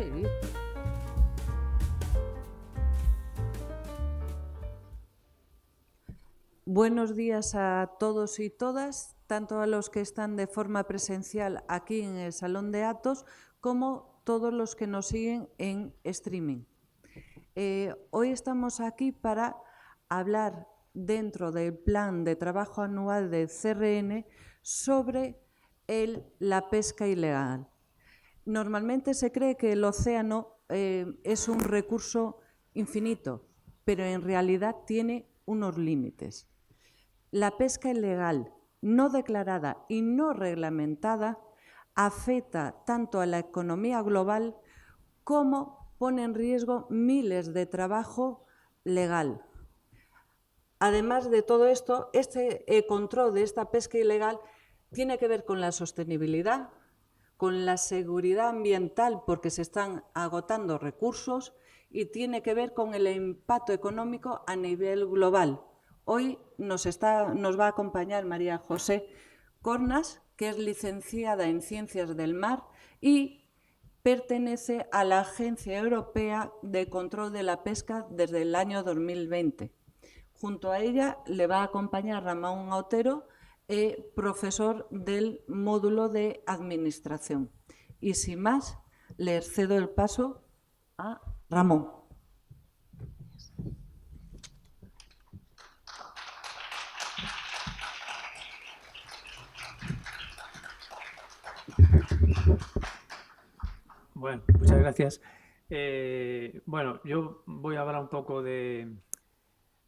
Sí. Buenos días a todos y todas, tanto a los que están de forma presencial aquí en el Salón de Actos, como todos los que nos siguen en streaming. Hoy estamos aquí para hablar dentro del plan de trabajo anual del CRN sobre la pesca ilegal. Normalmente se cree que el océano es un recurso infinito, pero en realidad tiene unos límites. La pesca ilegal, no declarada y no reglamentada, afecta tanto a la economía global como pone en riesgo miles de trabajo legal. Además de todo esto, este control de esta pesca ilegal tiene que ver con la sostenibilidad, con la seguridad ambiental porque se están agotando recursos y tiene que ver con el impacto económico a nivel global. Hoy nos va a acompañar María José Cornas, que es licenciada en Ciencias del Mar y pertenece a la Agencia Europea de Control de la Pesca desde el año 2020. Junto a ella le va a acompañar Ramón Otero, profesor del módulo de Administración. Y sin más, le cedo el paso a Ramón. Bueno, muchas gracias. Bueno, yo voy a hablar un poco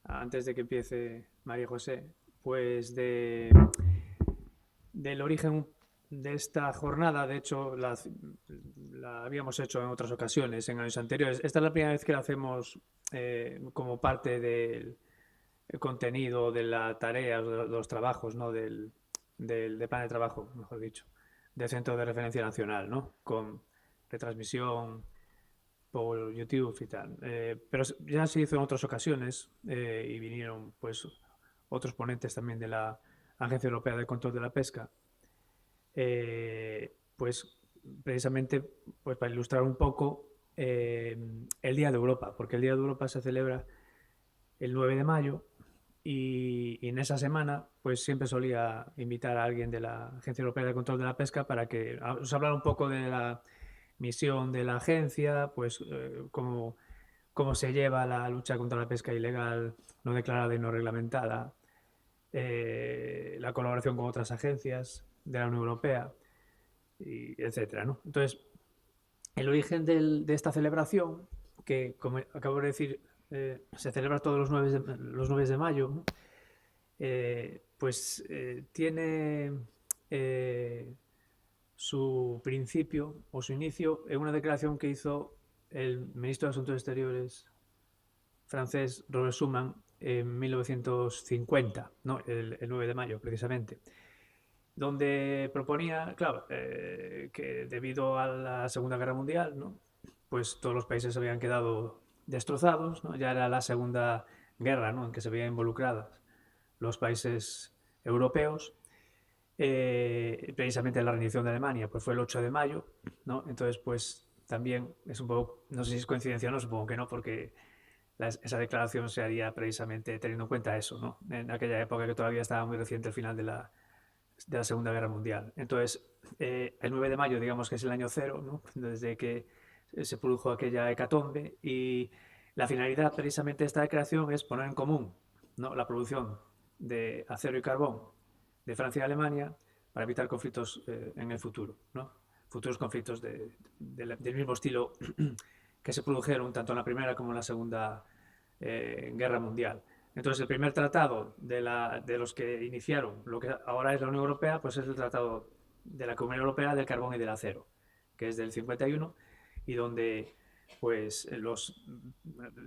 antes de que empiece María José, pues del origen de esta jornada. De hecho, la habíamos hecho en otras ocasiones, en años anteriores. Esta es la primera vez que la hacemos como parte del contenido de la tarea, de los trabajos, ¿no? del plan de trabajo, mejor dicho, del Centro de Referencia Nacional, ¿no? Con retransmisión por YouTube y tal. Pero ya se hizo en otras ocasiones y vinieron pues otros ponentes también de la Agencia Europea de Control de la Pesca. Pues precisamente pues para ilustrar un poco el Día de Europa, porque el Día de Europa se celebra el 9 de mayo y en esa semana pues siempre solía invitar a alguien de la Agencia Europea de Control de la Pesca para que os hablara un poco de la misión de la agencia, pues cómo se lleva la lucha contra la pesca ilegal no declarada y no reglamentada, la colaboración con otras agencias de la Unión Europea, etcétera, ¿no? Entonces, el origen de esta celebración, que como acabo de decir, se celebra todos los 9 de mayo, ¿no? Pues tiene su principio o su inicio en una declaración que hizo el ministro de Asuntos Exteriores francés Robert Schuman en 1950, ¿no? el 9 de mayo precisamente, donde proponía, claro, que debido a la Segunda Guerra Mundial, ¿no? Pues todos los países habían quedado destrozados, ¿no? Ya era la Segunda Guerra, ¿no? En que se veían involucrados los países europeos. Precisamente la rendición de Alemania pues fue el 8 de mayo, ¿no? Entonces pues también es un poco, no sé si es coincidencia o no, supongo que no, porque esa declaración se haría precisamente teniendo en cuenta eso, ¿no? En aquella época que todavía estaba muy reciente el final de la Segunda Guerra Mundial. Entonces el 9 de mayo digamos que es el año cero, ¿no? Desde que se produjo aquella hecatombe, y la finalidad precisamente de esta declaración es poner en común, ¿no? La producción de acero y carbón de Francia y Alemania para evitar conflictos en el futuro, ¿no? Futuros conflictos del mismo estilo que se produjeron tanto en la Primera como en la Segunda Guerra Mundial. Entonces, el primer tratado de los que iniciaron lo que ahora es la Unión Europea, pues es el Tratado de la Comunidad Europea del Carbón y del Acero, que es del 51, y donde pues los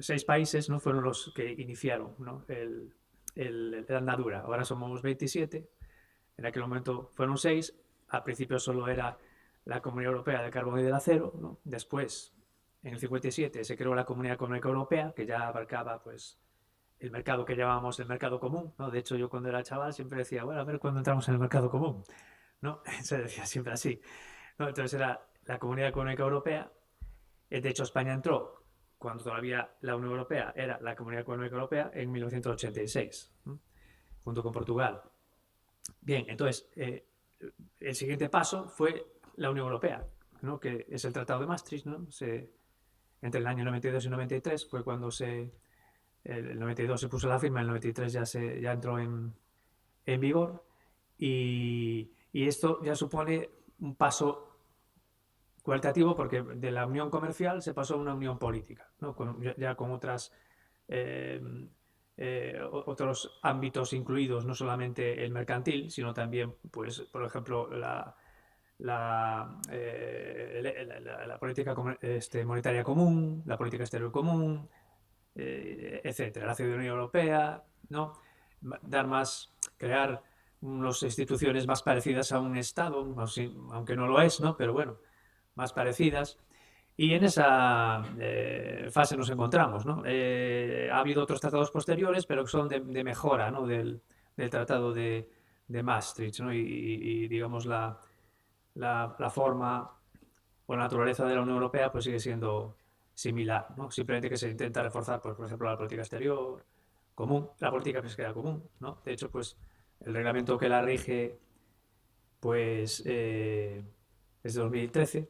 6 países, ¿no? Fueron los que iniciaron, ¿no? la andadura. Ahora somos 27. En aquel momento fueron 6. Al principio solo era la Comunidad Europea del Carbón y del Acero, ¿no? Después, en el 57, se creó la Comunidad Económica Europea, que ya abarcaba pues el mercado que llamábamos el mercado común, ¿no? De hecho, yo cuando era chaval siempre decía, bueno, a ver cuándo entramos en el mercado común, ¿no? Se decía siempre así, ¿no? Entonces era la Comunidad Económica Europea, De hecho, España entró cuando todavía la Unión Europea era la Comunidad Económica Europea en 1986, junto con Portugal. Bien, entonces, el siguiente paso fue la Unión Europea, ¿no? Que es el Tratado de Maastricht, ¿no? Entre el año 92 y 93 fue cuando el 92 se puso la firma, el 93 ya entró en vigor, y esto ya supone un paso cualitativo, porque de la unión comercial se pasó a una unión política, ¿no? Ya con otros ámbitos incluidos, no solamente el mercantil, sino también, pues, por ejemplo, la política monetaria común, la política exterior común, etcétera, la ciudadanía europea, ¿no? Crear unas instituciones más parecidas a un Estado, aunque no lo es, ¿no? Pero bueno, más parecidas. Y en esa fase nos encontramos, ¿no? Ha habido otros tratados posteriores, pero que son de mejora, ¿no? del tratado de Maastricht, ¿no? Y digamos la forma o la naturaleza de la Unión Europea pues sigue siendo similar, ¿no? Simplemente que se intenta reforzar, pues, por ejemplo, la política exterior común, la política pesquera común, ¿no? De hecho, pues el reglamento que la rige, pues es de 2013,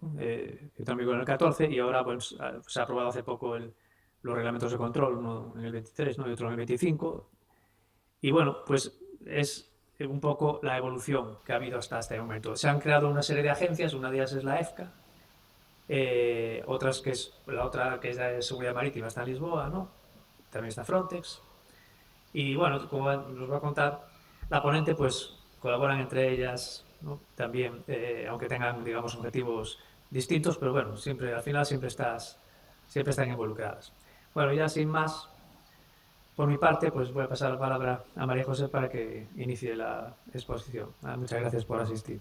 entró en vigor en el 14, y ahora, pues, se ha aprobado hace poco los reglamentos de control, uno en el 23, ¿no? Y otro en el 25. Y bueno, pues es un poco la evolución que ha habido hasta este momento. Se han creado una serie de agencias, una de ellas es la EFCA, la otra que es de seguridad marítima está en Lisboa, ¿no? También está Frontex. Y bueno, como nos va a contar la ponente, pues colaboran entre ellas, ¿no? También, aunque tengan, digamos, objetivos distintos, pero bueno, al final siempre están involucradas. Bueno, ya sin más, por mi parte, pues voy a pasar la palabra a María José para que inicie la exposición. Muchas gracias por asistir.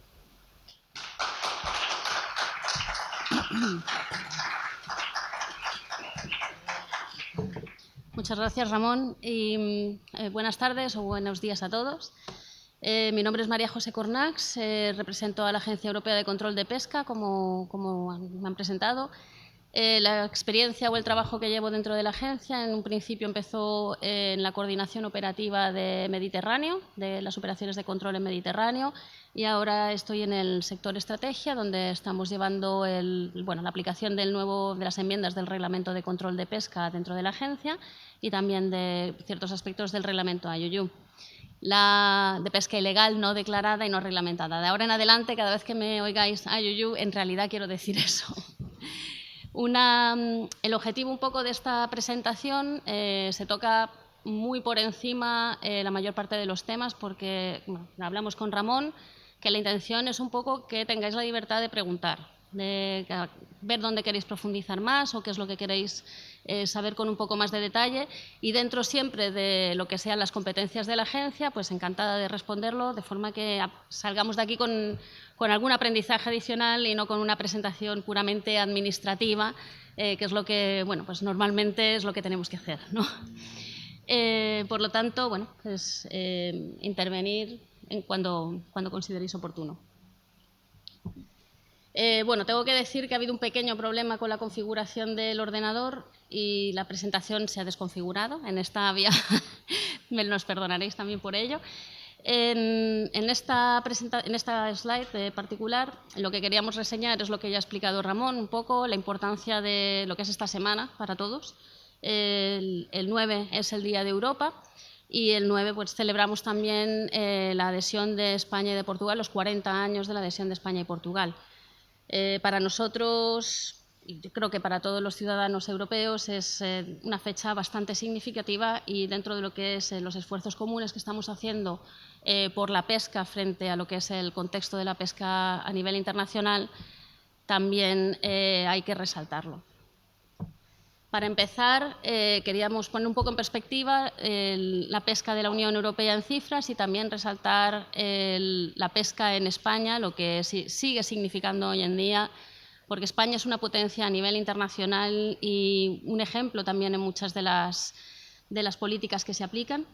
Muchas gracias, Ramón, y buenas tardes o buenos días a todos. Mi nombre es María José Cornax, represento a la Agencia Europea de Control de Pesca, como me han presentado. La experiencia o el trabajo que llevo dentro de la agencia, en un principio empezó en la coordinación operativa de Mediterráneo, de las operaciones de control en Mediterráneo, y ahora estoy en el sector estrategia, donde estamos llevando la aplicación de las enmiendas del reglamento de control de pesca dentro de la agencia, y también de ciertos aspectos del reglamento IUU. De pesca ilegal, no declarada y no reglamentada. De ahora en adelante, cada vez que me oigáis IUU, en realidad quiero decir eso. El objetivo un poco de esta presentación se toca muy por encima la mayor parte de los temas, porque hablamos con Ramón, que la intención es un poco que tengáis la libertad de preguntar, de ver dónde queréis profundizar más o qué es lo que queréis saber con un poco más de detalle, y dentro siempre de lo que sean las competencias de la agencia, pues encantada de responderlo, de forma que salgamos de aquí con algún aprendizaje adicional y no con una presentación puramente administrativa, que es lo que, pues normalmente es lo que tenemos que hacer, ¿no? Por lo tanto, pues intervenir cuando consideréis oportuno. Tengo que decir que ha habido un pequeño problema con la configuración del ordenador y la presentación se ha desconfigurado. En esta vía nos perdonaréis también por ello. En esta slide particular, lo que queríamos reseñar es lo que ya ha explicado Ramón, un poco la importancia de lo que es esta semana para todos. El 9 es el Día de Europa, y el 9 pues, celebramos también la adhesión de España y de Portugal, los 40 años de la adhesión de España y Portugal. Para nosotros, y yo creo que para todos los ciudadanos europeos, es una fecha bastante significativa, y dentro de lo que es los esfuerzos comunes que estamos haciendo por la pesca frente a lo que es el contexto de la pesca a nivel internacional, también hay que resaltarlo. Para empezar, queríamos poner un poco en perspectiva la pesca de la Unión Europea en cifras, y también resaltar la pesca en España, lo que sigue significando hoy en día, porque España es una potencia a nivel internacional y un ejemplo también en muchas de las políticas que se aplican,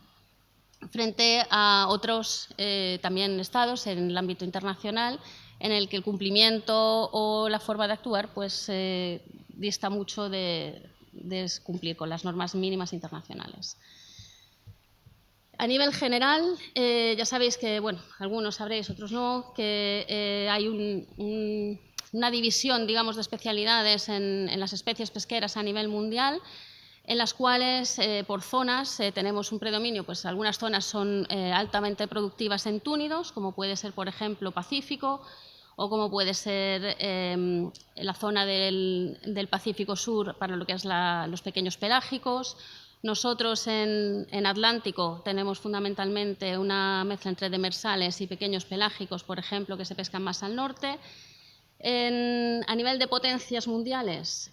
frente a otros también estados en el ámbito internacional, en el que el cumplimiento o la forma de actuar pues, dista mucho de cumplir con las normas mínimas internacionales. A nivel general, ya sabéis que, bueno, algunos sabréis, otros no, que hay una división, digamos, de especialidades en las especies pesqueras a nivel mundial, en las cuales por zonas tenemos un predominio, pues algunas zonas son altamente productivas en túnidos, como puede ser, por ejemplo, Pacífico, o como puede ser la zona del Pacífico Sur para lo que es los pequeños pelágicos. Nosotros en Atlántico tenemos fundamentalmente una mezcla entre demersales y pequeños pelágicos, por ejemplo, que se pescan más al norte. A nivel de potencias mundiales,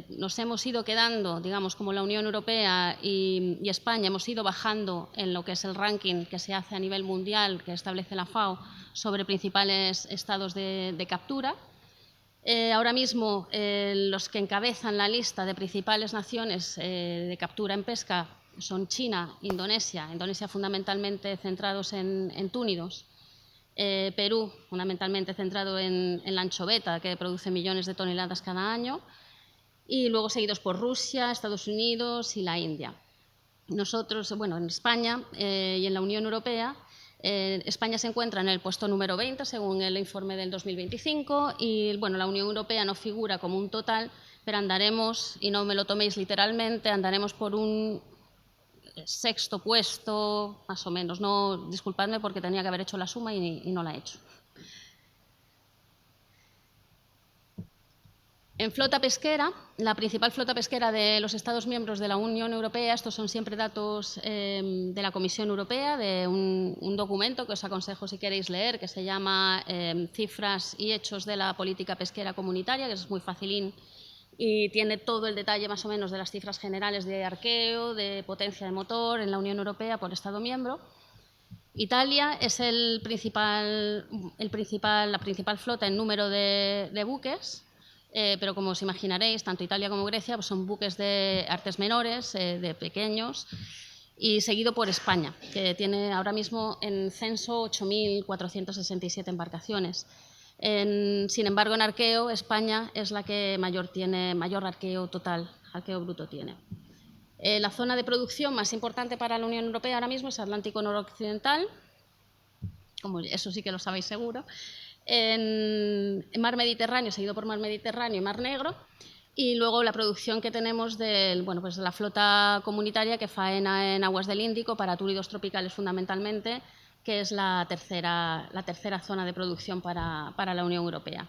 nos hemos ido quedando, digamos, como la Unión Europea y España, hemos ido bajando en lo que es el ranking que se hace a nivel mundial, que establece la FAO, sobre principales estados de captura. Ahora mismo, los que encabezan la lista de principales naciones de captura en pesca son China, Indonesia fundamentalmente centrados en túnidos, Perú, fundamentalmente centrado en la anchoveta, que produce millones de toneladas cada año, y luego seguidos por Rusia, Estados Unidos y la India. Nosotros, bueno, en España y en la Unión Europea, España se encuentra en el puesto número 20, según el informe del 2025, y bueno, la Unión Europea no figura como un total, pero andaremos, y no me lo toméis literalmente, andaremos por un sexto puesto, más o menos. No, disculpadme porque tenía que haber hecho la suma y no la he hecho. En flota pesquera, la principal flota pesquera de los Estados miembros de la Unión Europea, estos son siempre datos de la Comisión Europea, de un documento que os aconsejo si queréis leer, que se llama Cifras y hechos de la política pesquera comunitaria, que es muy facilín y tiene todo el detalle más o menos de las cifras generales de arqueo, de potencia de motor en la Unión Europea por Estado miembro. Italia es la principal flota en número de buques, pero como os imaginaréis, tanto Italia como Grecia pues son buques de artes menores, de pequeños, y seguido por España, que tiene ahora mismo en censo 8.467 embarcaciones. Sin embargo, en arqueo, España es la que mayor arqueo total, arqueo bruto tiene. La zona de producción más importante para la Unión Europea ahora mismo es Atlántico noroccidental, como eso sí que lo sabéis seguro, en Mar Mediterráneo, seguido por Mar Mediterráneo y Mar Negro, y luego la producción que tenemos de la flota comunitaria que faena en aguas del Índico para túnidos tropicales fundamentalmente, que es la tercera zona de producción para la Unión Europea.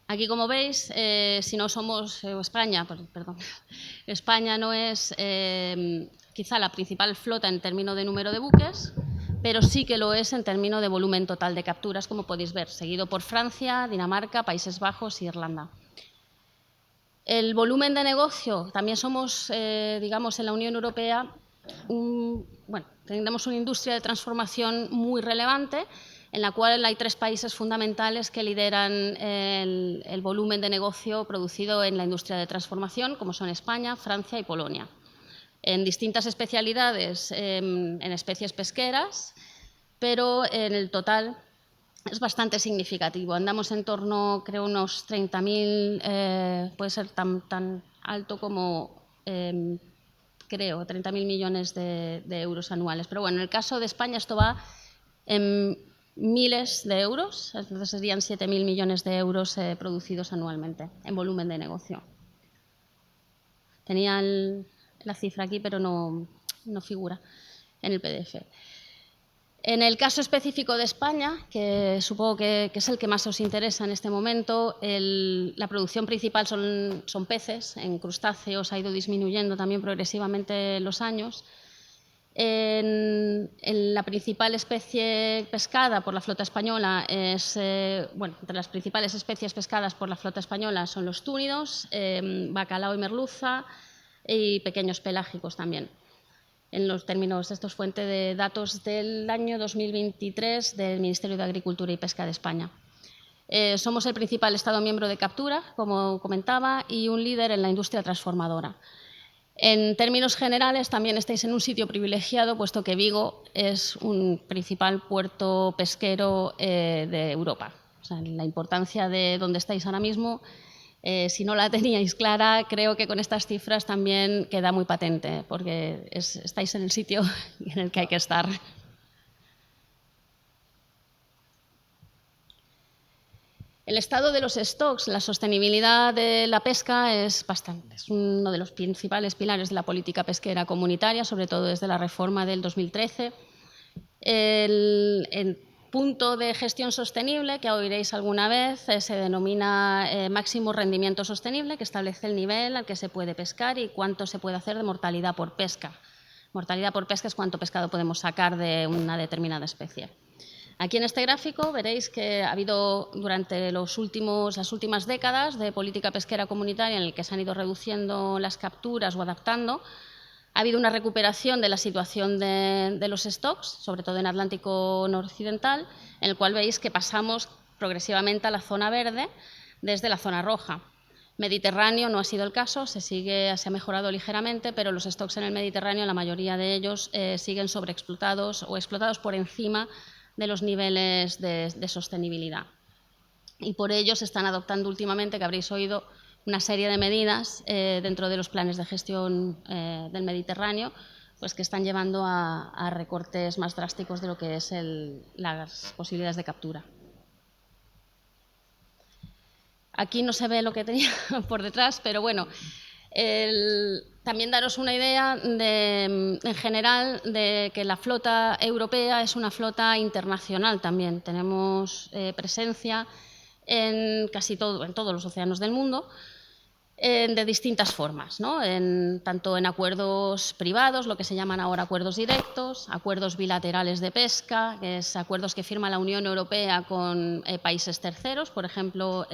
Aquí, como veis, si no somos España no es quizá la principal flota en términos de número de buques, pero sí que lo es en términos de volumen total de capturas, como podéis ver, seguido por Francia, Dinamarca, Países Bajos y Irlanda. El volumen de negocio, también somos, digamos, en la Unión Europea, tenemos una industria de transformación muy relevante, en la cual hay 3 países fundamentales que lideran el volumen de negocio producido en la industria de transformación, como son España, Francia y Polonia. En distintas especialidades, en especies pesqueras, pero en el total es bastante significativo. Andamos en torno, creo, unos 30.000, puede ser tan alto como, creo, 30.000 millones de euros anuales. Pero bueno, en el caso de España esto va en miles de euros, entonces serían 7.000 millones de euros producidos anualmente en volumen de negocio. Tenía la cifra aquí, pero no figura en el PDF. En el caso específico de España, que supongo que es el que más os interesa en este momento, la producción principal son peces. En crustáceos ha ido disminuyendo también progresivamente los años. La principal especie pescada por la flota española entre las principales especies pescadas por la flota española son los túnidos, bacalao y merluza y pequeños pelágicos también. En los términos, esto es fuente de datos del año 2023 del Ministerio de Agricultura y Pesca de España. Somos el principal Estado miembro de captura, como comentaba, y un líder en la industria transformadora. En términos generales, también estáis en un sitio privilegiado, puesto que Vigo es un principal puerto pesquero de Europa. sea, la importancia de dónde estáis ahora mismo, si no la teníais clara, creo que con estas cifras también queda muy patente, porque estáis en el sitio en el que hay que estar. El estado de los stocks, la sostenibilidad de la pesca es uno de los principales pilares de la política pesquera comunitaria, sobre todo desde la reforma del 2013. El punto de gestión sostenible, que oiréis alguna vez, se denomina máximo rendimiento sostenible, que establece el nivel al que se puede pescar y cuánto se puede hacer de mortalidad por pesca. Mortalidad por pesca es cuánto pescado podemos sacar de una determinada especie. Aquí en este gráfico veréis que ha habido durante las últimas décadas de política pesquera comunitaria en el que se han ido reduciendo las capturas o adaptando. Ha habido una recuperación de la situación de los stocks, sobre todo en Atlántico noroccidental, en el cual veis que pasamos progresivamente a la zona verde desde la zona roja. Mediterráneo no ha sido el caso, se ha mejorado ligeramente, pero los stocks en el Mediterráneo, la mayoría de ellos siguen sobreexplotados o explotados por encima de los niveles de sostenibilidad. Y por ello se están adoptando últimamente, que habréis oído, una serie de medidas dentro de los planes de gestión del Mediterráneo, pues que están llevando a recortes más drásticos de lo que es las posibilidades de captura. Aquí no se ve lo que tenía por detrás, pero bueno, también daros una idea en general de que la flota europea es una flota internacional también. Tenemos presencia en todos los océanos del mundo, de distintas formas, ¿no? Tanto en acuerdos privados, lo que se llaman ahora acuerdos directos, acuerdos bilaterales de pesca, que es acuerdos que firma la Unión Europea con países terceros. Por ejemplo,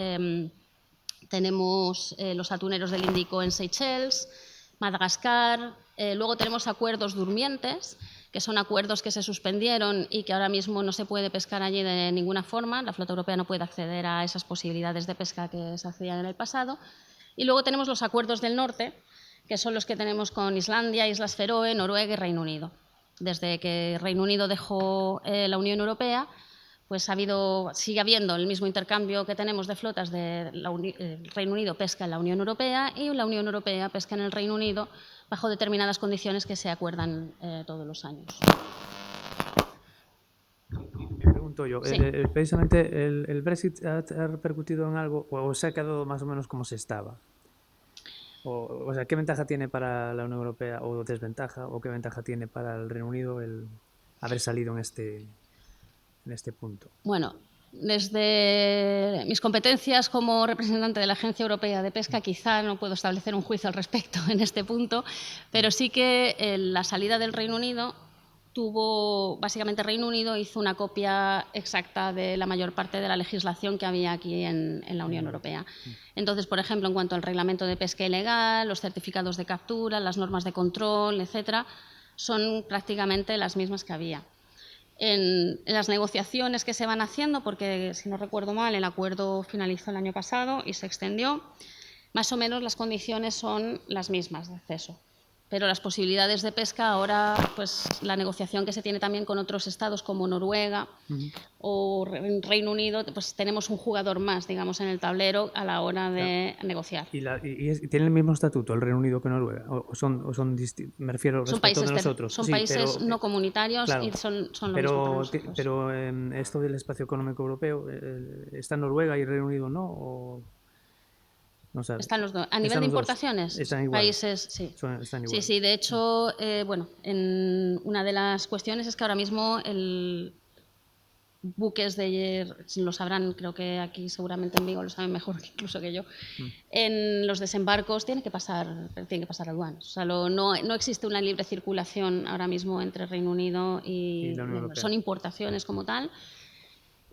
tenemos los atuneros del Índico en Seychelles, Madagascar. Luego tenemos acuerdos durmientes, que son acuerdos que se suspendieron y que ahora mismo no se puede pescar allí de ninguna forma. La flota europea no puede acceder a esas posibilidades de pesca que se accedían en el pasado. Y luego tenemos los acuerdos del norte, que son los que tenemos con Islandia, Islas Feroe, Noruega y Reino Unido. Desde que Reino Unido dejó la Unión Europea, pues sigue habiendo el mismo intercambio que tenemos de flotas el Reino Unido pesca en la Unión Europea y la Unión Europea pesca en el Reino Unido bajo determinadas condiciones que se acuerdan todos los años. Me pregunto yo, Sí. precisamente el Brexit ha repercutido en algo o se ha quedado más o menos como se estaba. O sea, ¿qué ventaja tiene para la Unión Europea o desventaja o qué ventaja tiene para el Reino Unido el haber salido en este punto? Bueno, desde mis competencias como representante de la Agencia Europea de Pesca, quizá no puedo establecer un juicio al respecto en este punto, pero sí que la salida del Reino Unido básicamente Reino Unido hizo una copia exacta de la mayor parte de la legislación que había aquí en la Unión Europea. Entonces, por ejemplo, en cuanto al reglamento de pesca ilegal, los certificados de captura, las normas de control, etcétera, son prácticamente las mismas que había. En las negociaciones que se van haciendo, porque si no recuerdo mal, el acuerdo finalizó el año pasado y se extendió, más o menos las condiciones son las mismas de acceso. Pero las posibilidades de pesca ahora, pues la negociación que se tiene también con otros estados como Noruega o Reino Unido, pues tenemos un jugador más, digamos, en el tablero a la hora de negociar. ¿Y tienen el mismo estatuto el Reino Unido que Noruega? ¿O son distintos? Me refiero respecto de nosotros. Son Sí, países pero, no comunitarios claro, y son lo mismo para nosotros. Pero en esto del espacio económico europeo, ¿está Noruega y Reino Unido no? ¿O no sabes? Están los dos. A nivel de importaciones, están igual. países, sí. Están igual. Sí, de hecho, bueno, una de las cuestiones es que ahora mismo buques lo sabrán, creo que aquí seguramente en Vigo lo saben mejor incluso que yo, en los desembarcos tienen que pasar aduanas. O sea, no existe una libre circulación ahora mismo entre Reino Unido y la Unión Europea. Son importaciones como tal.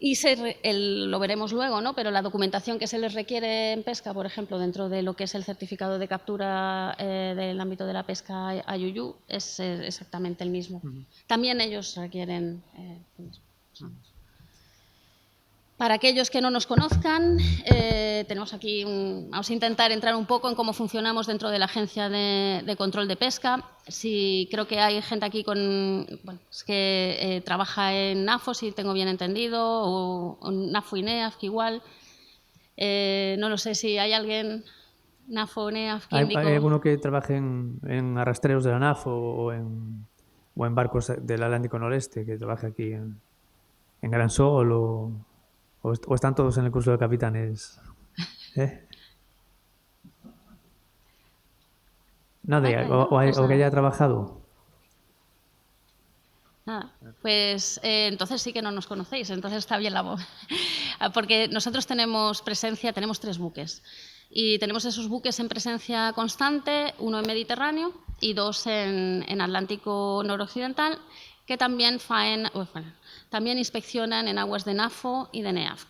Y lo veremos luego, ¿no? Pero la documentación que se les requiere en pesca, por ejemplo, dentro de lo que es el certificado de captura del ámbito de la pesca IUU, es exactamente el mismo. También ellos requieren el mismo. Para aquellos que no nos conozcan, tenemos aquí vamos a intentar entrar un poco en cómo funcionamos dentro de la Agencia de Control de Pesca. Creo que hay gente aquí que trabaja en NAFO, si tengo bien entendido, o NAFO y NEAFC igual. No lo sé si hay alguien, NAFO, NEAFC, ¿Hay Índico. alguno que trabaje en arrastreros de la NAFO o en barcos del Atlántico Noreste, que trabaje aquí en Gran Sol o están todos en el curso de capitanes? Nadie, o que haya trabajado. Nada, pues entonces sí que no nos conocéis, entonces está bien la voz. Porque nosotros tenemos presencia, tenemos 3 buques. Y tenemos esos buques en presencia constante, uno en Mediterráneo y 2 en Atlántico noroccidental, que también también inspeccionan en aguas de NAFO y de NEAFC.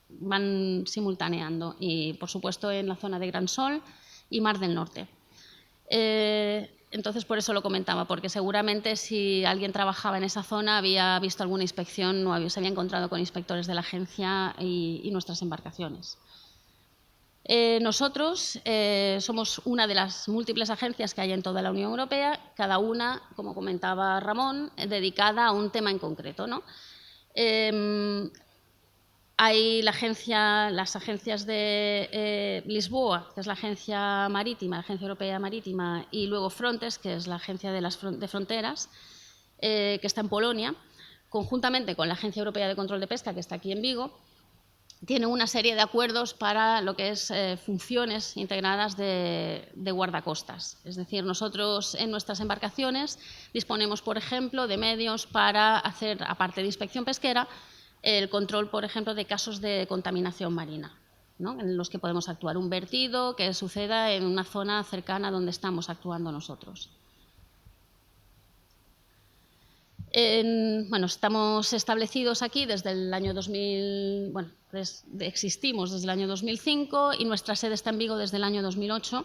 Van simultaneando y, por supuesto, en la zona de Gran Sol y Mar del Norte. Entonces, por eso lo comentaba, porque seguramente si alguien trabajaba en esa zona había visto alguna inspección o se había encontrado con inspectores de la agencia y nuestras embarcaciones. Nosotros somos una de las múltiples agencias que hay en toda la Unión Europea, cada una, como comentaba Ramón, dedicada a un tema en concreto, ¿no? Hay las agencias de Lisboa, que es la agencia marítima, la Agencia Europea Marítima, y luego Frontex, que es la agencia de fronteras, que está en Polonia, conjuntamente con la Agencia Europea de Control de Pesca, que está aquí en Vigo. Tiene una serie de acuerdos para lo que es funciones integradas de guardacostas. Es decir, nosotros en nuestras embarcaciones disponemos, por ejemplo, de medios para hacer, aparte de inspección pesquera, el control, por ejemplo, de casos de contaminación marina, ¿no? En los que podemos actuar. Un vertido que suceda en una zona cercana donde estamos actuando nosotros. Estamos establecidos aquí desde el año 2000, existimos desde el año 2005 y nuestra sede está en Vigo desde el año 2008.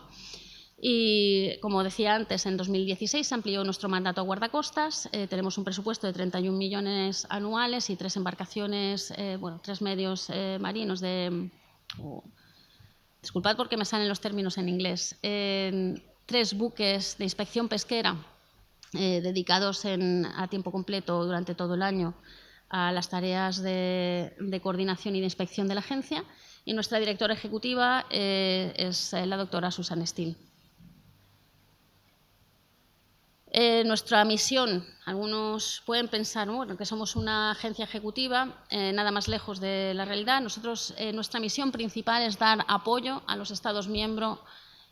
Y, como decía antes, en 2016 se amplió nuestro mandato a guardacostas. Tenemos un presupuesto de 31 millones anuales y 3 embarcaciones, 3 medios marinos disculpad porque me salen los términos en inglés. 3 buques de inspección pesquera dedicados a tiempo completo durante todo el año a las tareas de coordinación y de inspección de la agencia. Y nuestra directora ejecutiva es la doctora Susan Steele. Nuestra misión, algunos pueden pensar que somos una agencia ejecutiva, nada más lejos de la realidad. Nuestra misión principal es dar apoyo a los Estados miembros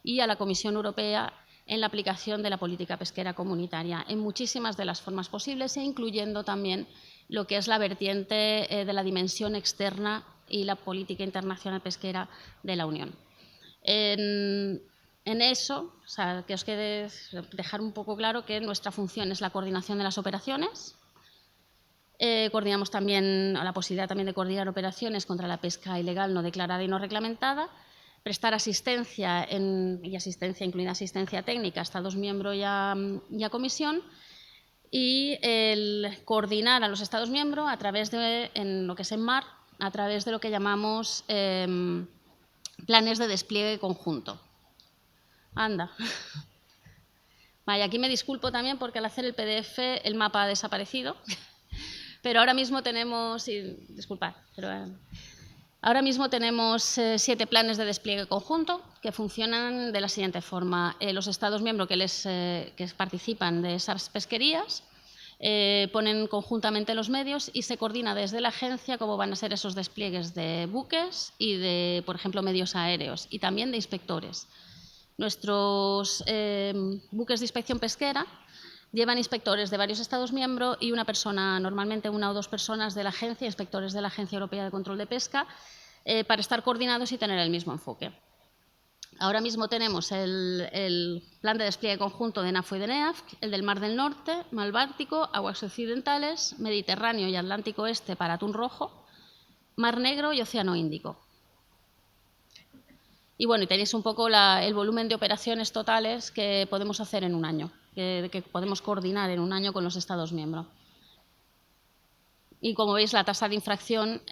y a la Comisión Europea en la aplicación de la política pesquera comunitaria en muchísimas de las formas posibles, incluyendo también lo que es la vertiente de la dimensión externa y la política internacional pesquera de la Unión. En eso, que os quede dejar un poco claro que nuestra función es la coordinación de las operaciones. Coordinamos también la posibilidad también de coordinar operaciones contra la pesca ilegal no declarada y no reglamentada, prestar asistencia, incluida asistencia técnica a Estados miembros y a Comisión, y el coordinar a los Estados miembros a través en lo que es en mar, a través de lo que llamamos planes de despliegue conjunto. Anda. Vale, aquí me disculpo también porque al hacer el PDF el mapa ha desaparecido, pero ahora mismo tenemos, disculpad, pero ahora mismo tenemos 7 planes de despliegue conjunto que funcionan de la siguiente forma. Los Estados miembros que participan de esas pesquerías ponen conjuntamente los medios y se coordina desde la agencia cómo van a ser esos despliegues de buques y de, por ejemplo, medios aéreos y también de inspectores. Nuestros buques de inspección pesquera llevan inspectores de varios Estados miembros y una persona, normalmente 1 o 2 personas de la agencia, inspectores de la Agencia Europea de Control de Pesca, para estar coordinados y tener el mismo enfoque. Ahora mismo tenemos el plan de despliegue conjunto de NAFO y de NEAFC, el del Mar del Norte, Mar Báltico, aguas occidentales, Mediterráneo y Atlántico Este para atún rojo, Mar Negro y Océano Índico. Y bueno, y tenéis un poco el volumen de operaciones totales que podemos hacer en un año, que podemos coordinar en un año con los Estados miembros. Y como veis, la tasa de infracción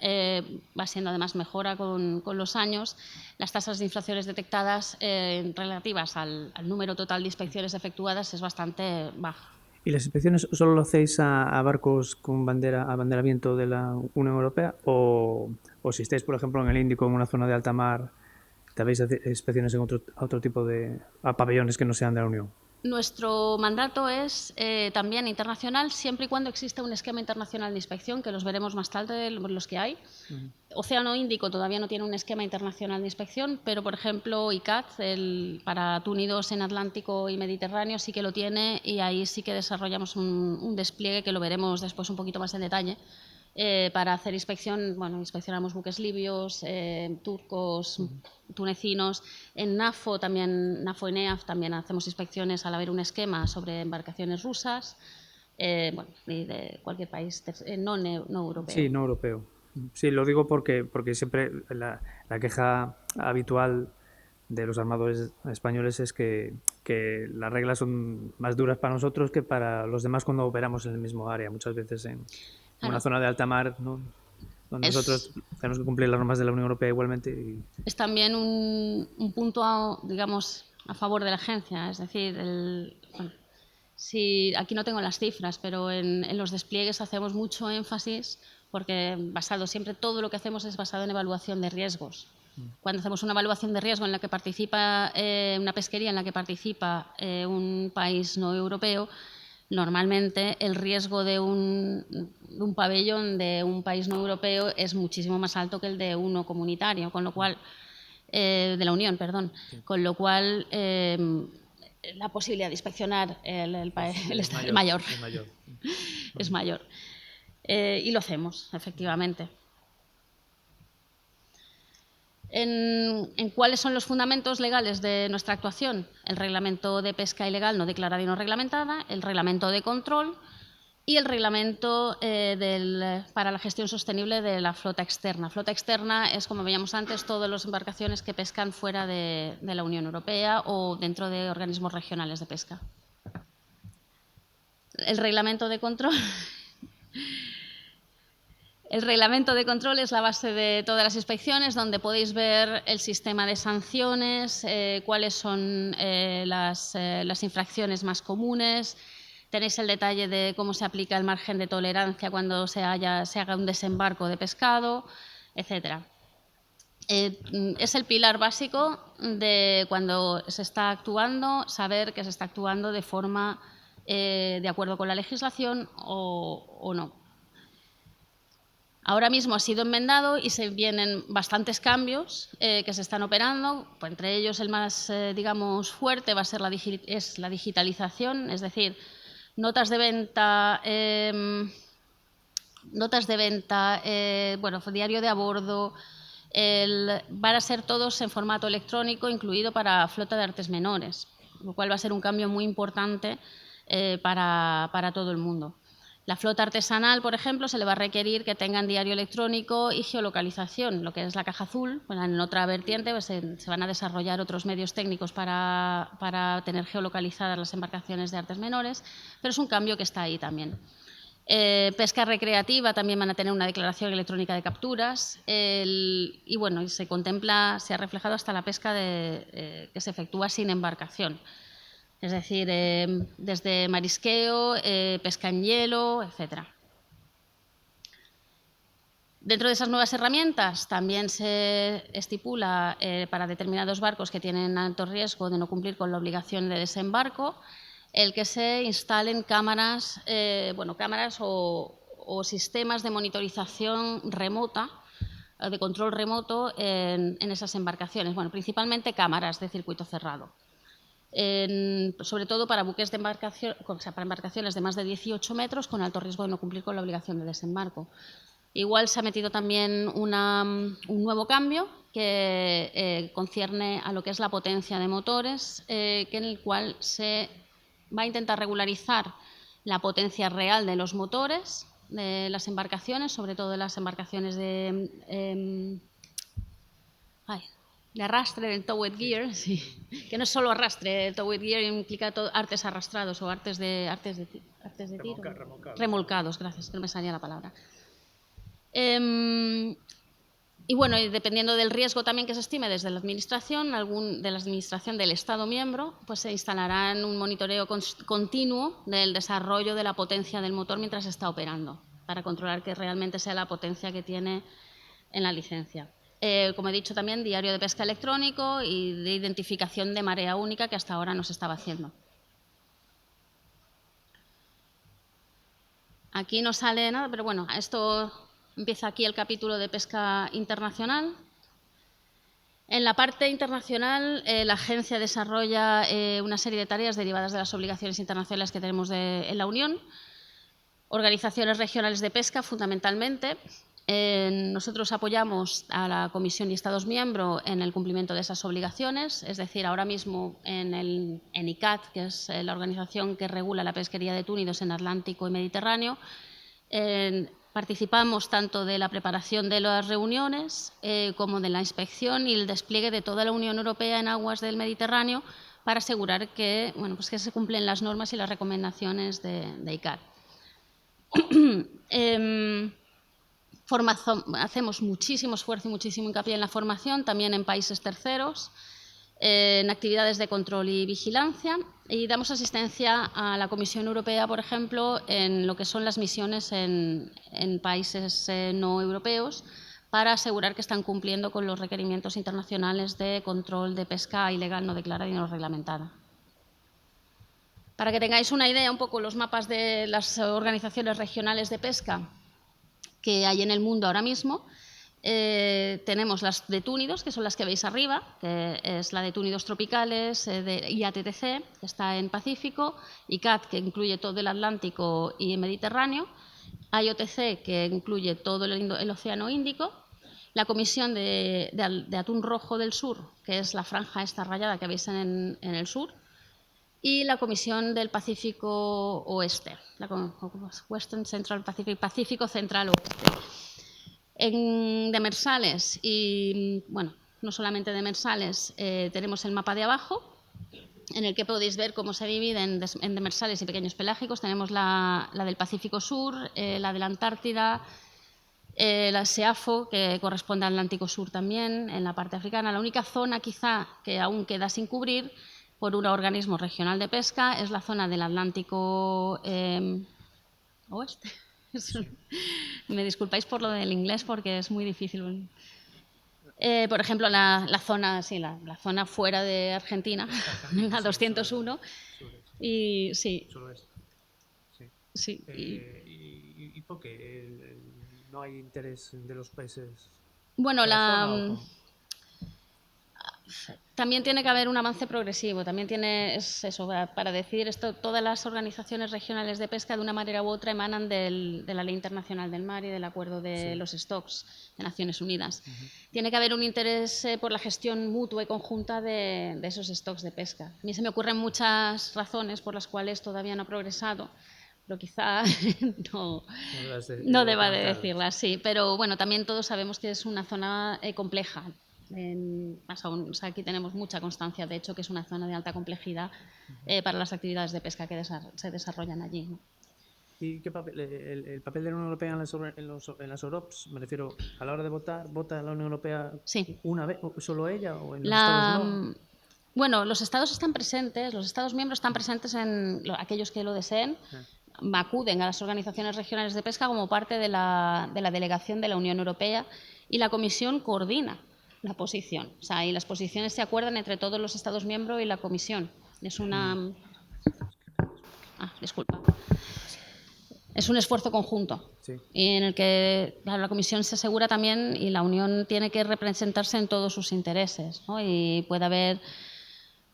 va siendo además mejora con los años. Las tasas de infracciones detectadas relativas al número total de inspecciones efectuadas es bastante baja. ¿Y las inspecciones solo lo hacéis a barcos con abanderamiento de la Unión Europea? ¿O si estáis, por ejemplo, en el Índico, en una zona de alta mar, ¿habéis inspecciones en otro tipo de pabellones que no sean de la Unión? Nuestro mandato es también internacional, siempre y cuando exista un esquema internacional de inspección, que los veremos más tarde, los que hay. Océano Índico todavía no tiene un esquema internacional de inspección, pero, por ejemplo, ICAT, para túnidos en Atlántico y Mediterráneo, sí que lo tiene, y ahí sí que desarrollamos un despliegue que lo veremos después un poquito más en detalle. Para hacer inspección, bueno, inspeccionamos buques libios, turcos, tunecinos. En NAFO también, NAFO y NEAF también hacemos inspecciones al haber un esquema sobre embarcaciones rusas, bueno, y de cualquier país no europeo. Sí, no europeo. Sí, lo digo porque siempre la queja habitual de los armadores españoles es que las reglas son más duras para nosotros que para los demás cuando operamos en el mismo área. Muchas veces en una zona de alta mar, ¿no?, donde nosotros tenemos que cumplir las normas de la Unión Europea igualmente. Es también un punto, digamos, a favor de la agencia. Es decir, bueno, aquí no tengo las cifras, pero en los despliegues hacemos mucho énfasis, porque siempre todo lo que hacemos es basado en evaluación de riesgos. Cuando hacemos una evaluación de riesgo en la que participa una pesquería en la que participa un país no europeo, normalmente el riesgo de un pabellón de un país no europeo es muchísimo más alto que el de uno comunitario, con lo cual, de la Unión, perdón, con lo cual la posibilidad de inspeccionar el país es mayor. Es mayor. Y lo hacemos, efectivamente. ¿En cuáles son los fundamentos legales de nuestra actuación? El reglamento de pesca ilegal no declarada y no reglamentada, el reglamento de control y el reglamento para la gestión sostenible de la flota externa. Flota externa es, como veíamos antes, todas las embarcaciones que pescan fuera de la Unión Europea o dentro de organismos regionales de pesca. El reglamento de control... El reglamento de control es la base de todas las inspecciones, donde podéis ver el sistema de sanciones, cuáles son las infracciones más comunes. Tenéis el detalle de cómo se aplica el margen de tolerancia cuando se haga un desembarco de pescado, etc. Es el pilar básico de cuando se está actuando, saber que se está actuando de forma de acuerdo con la legislación o no. Ahora mismo ha sido enmendado y se vienen bastantes cambios que se están operando. Pues entre ellos el más, digamos, fuerte va a ser la digitalización, es decir, notas de venta, bueno, diario de a bordo, van a ser todos en formato electrónico, incluido para flota de artes menores, lo cual va a ser un cambio muy importante para todo el mundo. La flota artesanal, por ejemplo, se le va a requerir que tengan diario electrónico y geolocalización, lo que es la caja azul. Bueno, en otra vertiente pues, se van a desarrollar otros medios técnicos para tener geolocalizadas las embarcaciones de artes menores, pero es un cambio que está ahí también. Pesca recreativa también van a tener una declaración electrónica de capturas y bueno, se ha reflejado hasta la pesca que se efectúa sin embarcación. Es decir, desde marisqueo, pesca en hielo, etc. Dentro de esas nuevas herramientas también se estipula para determinados barcos que tienen alto riesgo de no cumplir con la obligación de desembarco, el que se instalen cámaras o sistemas de monitorización remota, de control remoto en esas embarcaciones. Bueno, principalmente cámaras de circuito cerrado. Sobre todo para buques de para embarcaciones de más de 18 metros con alto riesgo de no cumplir con la obligación de desembarco. Igual se ha metido también un nuevo cambio que concierne a lo que es la potencia de motores, en el cual se va a intentar regularizar la potencia real de los motores de las embarcaciones, sobre todo de las embarcaciones de arrastre del towed gear, sí. Que no es solo arrastre, el towed gear implica artes arrastrados o artes de tiro. Remolcados, gracias, que no me salía la palabra. Y bueno, y dependiendo del riesgo también que se estime desde la administración, de la administración del Estado miembro, pues se instalará un monitoreo continuo del desarrollo de la potencia del motor mientras está operando, para controlar que realmente sea la potencia que tiene en la licencia. Como he dicho también, diario de pesca electrónico y de identificación de marea única, que hasta ahora no se estaba haciendo. Aquí no sale nada, pero bueno, esto empieza aquí el capítulo de pesca internacional. En la parte internacional, la agencia desarrolla una serie de tareas derivadas de las obligaciones internacionales que tenemos en la Unión. Organizaciones regionales de pesca, fundamentalmente. Nosotros apoyamos a la Comisión y Estados miembros en el cumplimiento de esas obligaciones, es decir, ahora mismo en ICAT, que es la organización que regula la pesquería de túnidos en Atlántico y Mediterráneo, participamos tanto de la preparación de las reuniones como de la inspección y el despliegue de toda la Unión Europea en aguas del Mediterráneo para asegurar que, bueno, pues que se cumplen las normas y las recomendaciones de ICAT. Hacemos muchísimo esfuerzo y muchísimo hincapié en la formación, también en países terceros, en actividades de control y vigilancia, y damos asistencia a la Comisión Europea, por ejemplo, en lo que son las misiones en países no europeos, para asegurar que están cumpliendo con los requerimientos internacionales de control de pesca ilegal no declarada y no reglamentada. Para que tengáis una idea, un poco los mapas de las organizaciones regionales de pesca que hay en el mundo ahora mismo, tenemos las de túnidos, que son las que veis arriba, que es la de túnidos tropicales, de IATTC, que está en Pacífico, ICAT, que incluye todo el Atlántico y el Mediterráneo, IOTC, que incluye todo el Océano Índico, la Comisión de Atún Rojo del Sur, que es la franja esta rayada que veis en el sur, y la Comisión del Pacífico Oeste, la Western Central Pacific, Pacífico Central Oeste. En demersales y, bueno, no solamente demersales, tenemos el mapa de abajo, en el que podéis ver cómo se dividen en demersales y pequeños pelágicos. Tenemos la del Pacífico Sur, la de la Antártida, la SEAFO, que corresponde al Atlántico Sur también, en la parte africana. La única zona quizá que aún queda sin cubrir por un organismo regional de pesca es la zona del Atlántico Oeste. Me disculpáis por lo del inglés porque es muy difícil. Por ejemplo, la zona, sí, la zona fuera de Argentina, la 201. Y sí. Sí. ¿Y por qué no hay interés de los países? Bueno, también tiene que haber un avance progresivo, también tiene, es eso, para decir esto, todas las organizaciones regionales de pesca de una manera u otra emanan de la Ley Internacional del Mar y del Acuerdo de los Stocks de Naciones Unidas. Tiene que haber un interés por la gestión mutua y conjunta de esos stocks de pesca. A mí se me ocurren muchas razones por las cuales todavía no ha progresado, pero quizá no deba de decirlas, sí. Pero bueno, también todos sabemos que es una zona compleja. O sea, aquí tenemos mucha constancia, de hecho, que es una zona de alta complejidad para las actividades de pesca que se desarrollan allí, ¿no? ¿Y qué papel, el papel de la Unión Europea en las OROPs? Me refiero, a la hora de votar, ¿vota la Unión Europea una vez, solo ella, o en los Estados no? Bueno, los Estados están presentes, los Estados miembros están presentes en aquellos que lo deseen. Acuden a las organizaciones regionales de pesca como parte de la delegación de la Unión Europea, y la Comisión coordina la posición. O sea, y las posiciones se acuerdan entre todos los Estados miembros y la Comisión. Es una... disculpa. Es un esfuerzo conjunto, y en el que la Comisión se asegura también, y la Unión tiene que representarse en todos sus intereses, ¿no? Y puede haber,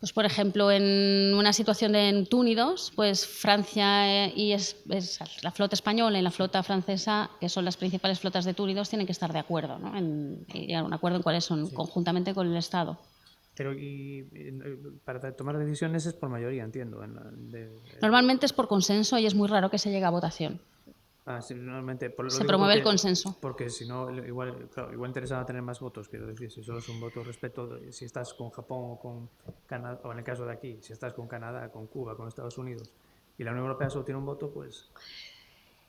pues por ejemplo, en una situación de túnidos, pues Francia y la flota española y la flota francesa, que son las principales flotas de túnidos, tienen que estar de acuerdo, ¿no? Y un acuerdo en cuáles son, conjuntamente con el Estado. Pero para tomar decisiones es por mayoría, entiendo. Normalmente es por consenso y es muy raro que se llegue a votación. Sí, normalmente se promueve el consenso. Porque si no, igual interesaba tener más votos, quiero decir, si solo es un voto respecto, si estás con Japón o con Canadá, o en el caso de aquí, si estás con Canadá, con Cuba, con Estados Unidos, y la Unión Europea solo tiene un voto, pues...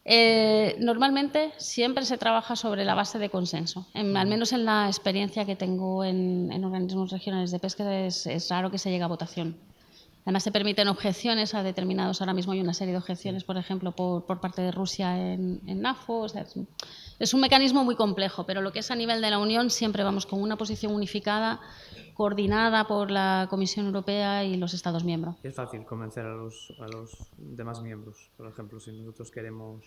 Normalmente siempre se trabaja sobre la base de consenso. Al menos en la experiencia que tengo en organismos regionales de pesca es raro que se llegue a votación. Además se permiten objeciones a determinados, ahora mismo hay una serie de objeciones, por ejemplo, por parte de Rusia en NAFO. O sea, es un mecanismo muy complejo, pero lo que es a nivel de la Unión siempre vamos con una posición unificada, coordinada por la Comisión Europea y los Estados miembros. Es fácil convencer a los demás miembros. Por ejemplo, si nosotros queremos,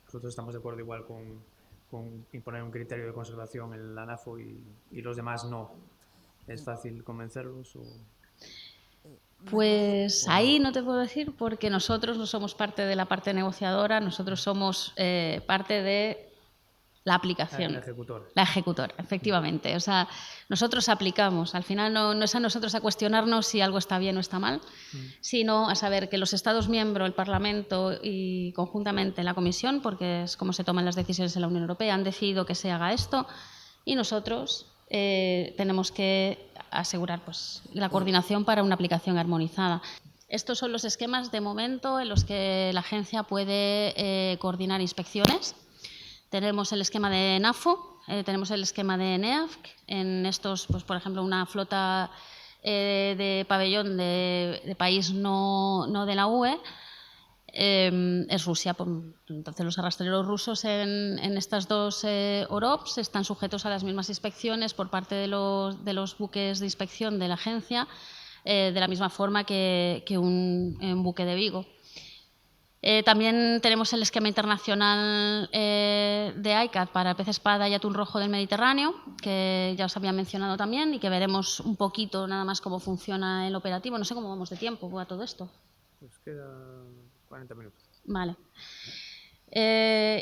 nosotros estamos de acuerdo igual con imponer un criterio de conservación en la NAFO y los demás no. ¿Es fácil convencerlos? Pues ahí no te puedo decir porque nosotros no somos parte de la parte negociadora, nosotros somos parte de la aplicación. La ejecutora. La ejecutora, efectivamente. O sea, nosotros aplicamos. Al final no es a nosotros a cuestionarnos si algo está bien o está mal, sino a saber que los Estados miembros, el Parlamento y conjuntamente la Comisión, porque es como se toman las decisiones en la Unión Europea, han decidido que se haga esto y nosotros tenemos que asegurar pues, la coordinación para una aplicación armonizada. Estos son los esquemas de momento en los que la agencia puede coordinar inspecciones. Tenemos el esquema de NAFO, tenemos el esquema de NEAFC. En estos, pues, por ejemplo, una flota de pabellón de país no de la UE es Rusia. Entonces, los arrastreros rusos en estas dos OROPs están sujetos a las mismas inspecciones por parte de los buques de inspección de la agencia, de la misma forma que un buque de Vigo. También tenemos el esquema internacional de ICCAT para pez espada y atún rojo del Mediterráneo, que ya os había mencionado también y que veremos un poquito nada más cómo funciona el operativo. No sé cómo vamos de tiempo a todo esto. Pues queda 40 minutos. Vale.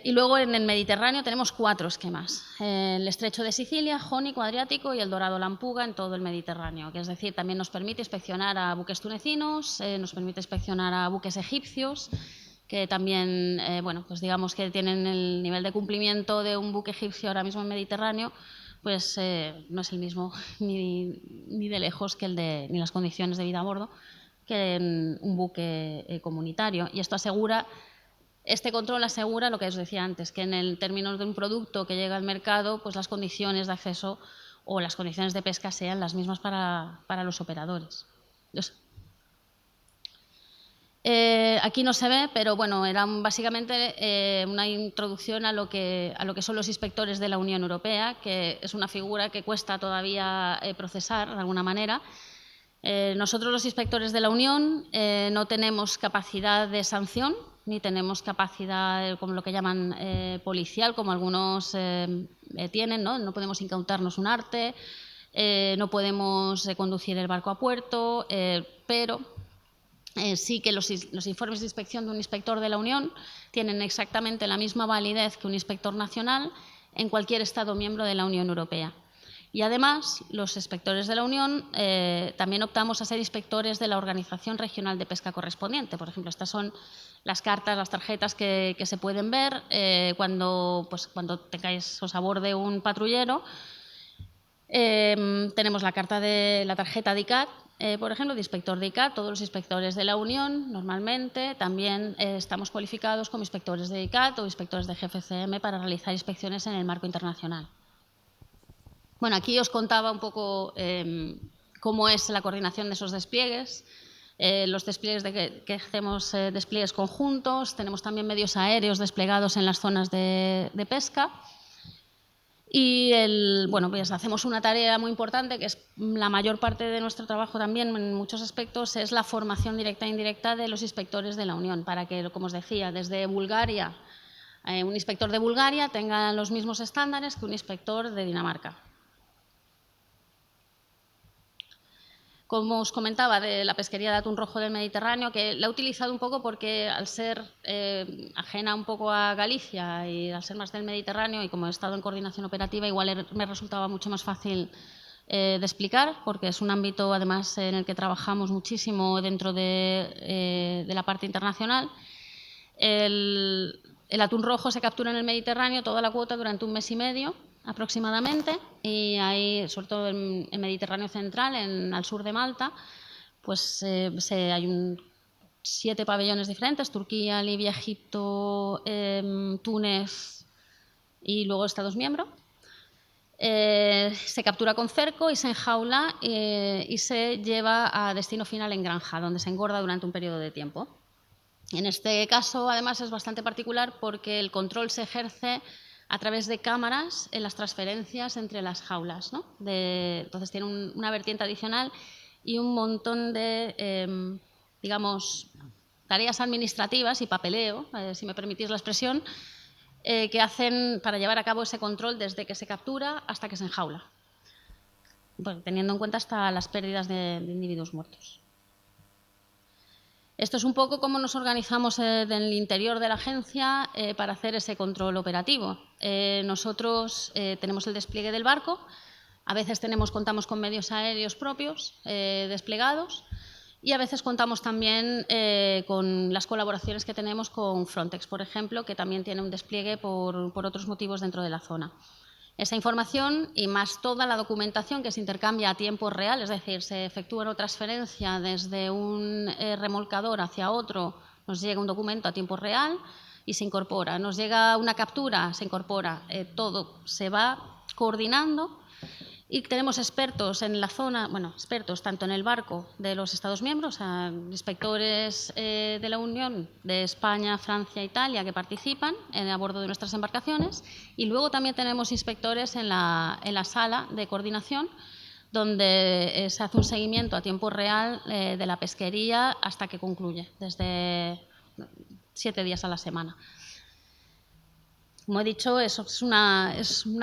Y luego en el Mediterráneo tenemos 4 esquemas. El Estrecho de Sicilia, Jónico, Adriático y el Dorado Lampuga en todo el Mediterráneo. Que es decir, también nos permite inspeccionar a buques tunecinos, nos permite inspeccionar a buques egipcios, que también, bueno, pues digamos que tienen el nivel de cumplimiento de un buque egipcio ahora mismo en Mediterráneo, pues no es el mismo ni de lejos que ni las condiciones de vida a bordo que en un buque comunitario. Y esto asegura, este control asegura lo que os decía antes, que en el término de un producto que llega al mercado, pues las condiciones de acceso o las condiciones de pesca sean las mismas para los operadores. Aquí no se ve, pero bueno, era básicamente una introducción a lo que son los inspectores de la Unión Europea, que es una figura que cuesta todavía procesar de alguna manera. Nosotros los inspectores de la Unión no tenemos capacidad de sanción, ni tenemos capacidad, como lo que llaman policial, como algunos tienen, ¿no? No podemos incautarnos un arte, no podemos conducir el barco a puerto, pero sí que los informes de inspección de un inspector de la Unión tienen exactamente la misma validez que un inspector nacional en cualquier Estado miembro de la Unión Europea. Y además, los inspectores de la Unión también optamos a ser inspectores de la Organización Regional de Pesca correspondiente. Por ejemplo, estas son las cartas, las tarjetas que se pueden ver cuando tengáis a bordo un patrullero. Tenemos la tarjeta de ICCAT, por ejemplo, de inspector de ICCAT. Todos los inspectores de la Unión, normalmente, también estamos cualificados como inspectores de ICCAT o inspectores de GFCM para realizar inspecciones en el marco internacional. Bueno, aquí os contaba un poco cómo es la coordinación de esos despliegues. Los despliegues que hacemos despliegues conjuntos, tenemos también medios aéreos desplegados en las zonas de pesca. Y bueno, pues hacemos una tarea muy importante, que es la mayor parte de nuestro trabajo también en muchos aspectos, es la formación directa e indirecta de los inspectores de la Unión, para que, como os decía, desde Bulgaria, un inspector de Bulgaria tenga los mismos estándares que un inspector de Dinamarca. Como os comentaba, de la pesquería de atún rojo del Mediterráneo, que la he utilizado un poco porque al ser ajena un poco a Galicia y al ser más del Mediterráneo y como he estado en coordinación operativa, igual me resultaba mucho más fácil de explicar, porque es un ámbito además en el que trabajamos muchísimo dentro de la parte internacional. El atún rojo se captura en el Mediterráneo toda la cuota durante 1 mes y medio aproximadamente, y ahí, sobre todo en el Mediterráneo central, al sur de Malta, pues hay 7 pabellones diferentes: Turquía, Libia, Egipto, Túnez y luego Estados miembros. Se captura con cerco y se enjaula y se lleva a destino final en granja, donde se engorda durante un periodo de tiempo. En este caso, además, es bastante particular porque el control se ejerce a través de cámaras en las transferencias entre las jaulas, ¿no? Entonces tiene una vertiente adicional y un montón de, digamos, tareas administrativas y papeleo, si me permitís la expresión, que hacen para llevar a cabo ese control desde que se captura hasta que se enjaula, bueno, teniendo en cuenta hasta las pérdidas de individuos muertos. Esto es un poco cómo nos organizamos en el interior de la agencia para hacer ese control operativo. Nosotros tenemos el despliegue del barco, a veces contamos con medios aéreos propios desplegados, y a veces contamos también con las colaboraciones que tenemos con Frontex, por ejemplo, que también tiene un despliegue por otros motivos dentro de la zona. Esa información y más toda la documentación que se intercambia a tiempo real, es decir, se efectúa una transferencia desde un remolcador hacia otro, nos llega un documento a tiempo real y se incorpora. Nos llega una captura, se incorpora. Todo se va coordinando. Y tenemos expertos en la zona, bueno, expertos tanto en el barco de los Estados miembros, inspectores de la Unión, de España, Francia, Italia, que participan a bordo de nuestras embarcaciones. Y luego también tenemos inspectores en la sala de coordinación, donde se hace un seguimiento a tiempo real de la pesquería hasta que concluye, desde 7 días a la semana. Como he dicho, es una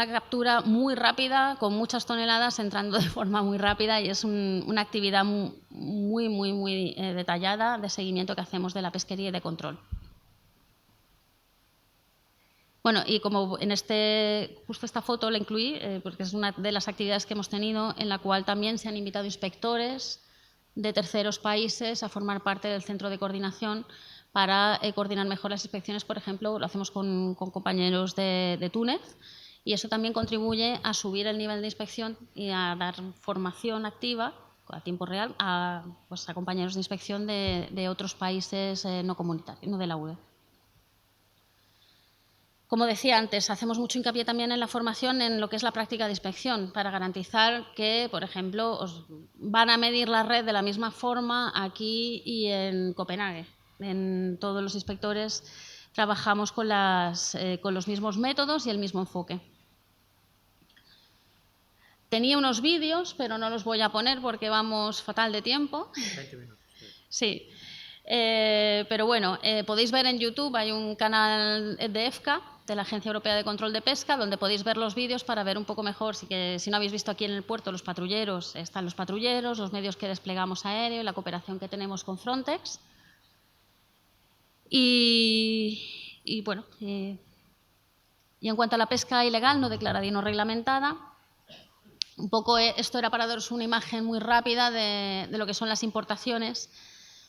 captura muy rápida, con muchas toneladas entrando de forma muy rápida, y es una actividad muy detallada de seguimiento que hacemos de la pesquería y de control. Bueno, y como justo esta foto la incluí, porque es una de las actividades que hemos tenido, en la cual también se han invitado inspectores de terceros países a formar parte del centro de coordinación para coordinar mejor las inspecciones. Por ejemplo, lo hacemos con compañeros de Túnez, y eso también contribuye a subir el nivel de inspección y a dar formación activa a tiempo real a compañeros de inspección de otros países no comunitarios, no de la UE. Como decía antes, hacemos mucho hincapié también en la formación en lo que es la práctica de inspección, para garantizar que, por ejemplo, os van a medir la red de la misma forma aquí y en Copenhague. En todos los inspectores trabajamos con los mismos métodos y el mismo enfoque. Tenía unos vídeos, pero no los voy a poner porque vamos fatal de tiempo. 20 minutos. Sí. Pero bueno, podéis ver en YouTube, hay un canal de EFCA, de la Agencia Europea de Control de Pesca, donde podéis ver los vídeos para ver un poco mejor. Si no habéis visto aquí en el puerto los patrulleros, están los patrulleros, los medios que desplegamos aéreo, la cooperación que tenemos con Frontex. Y bueno, y en cuanto a la pesca ilegal, no declarada y no reglamentada, un poco esto era para daros una imagen muy rápida de lo que son las importaciones.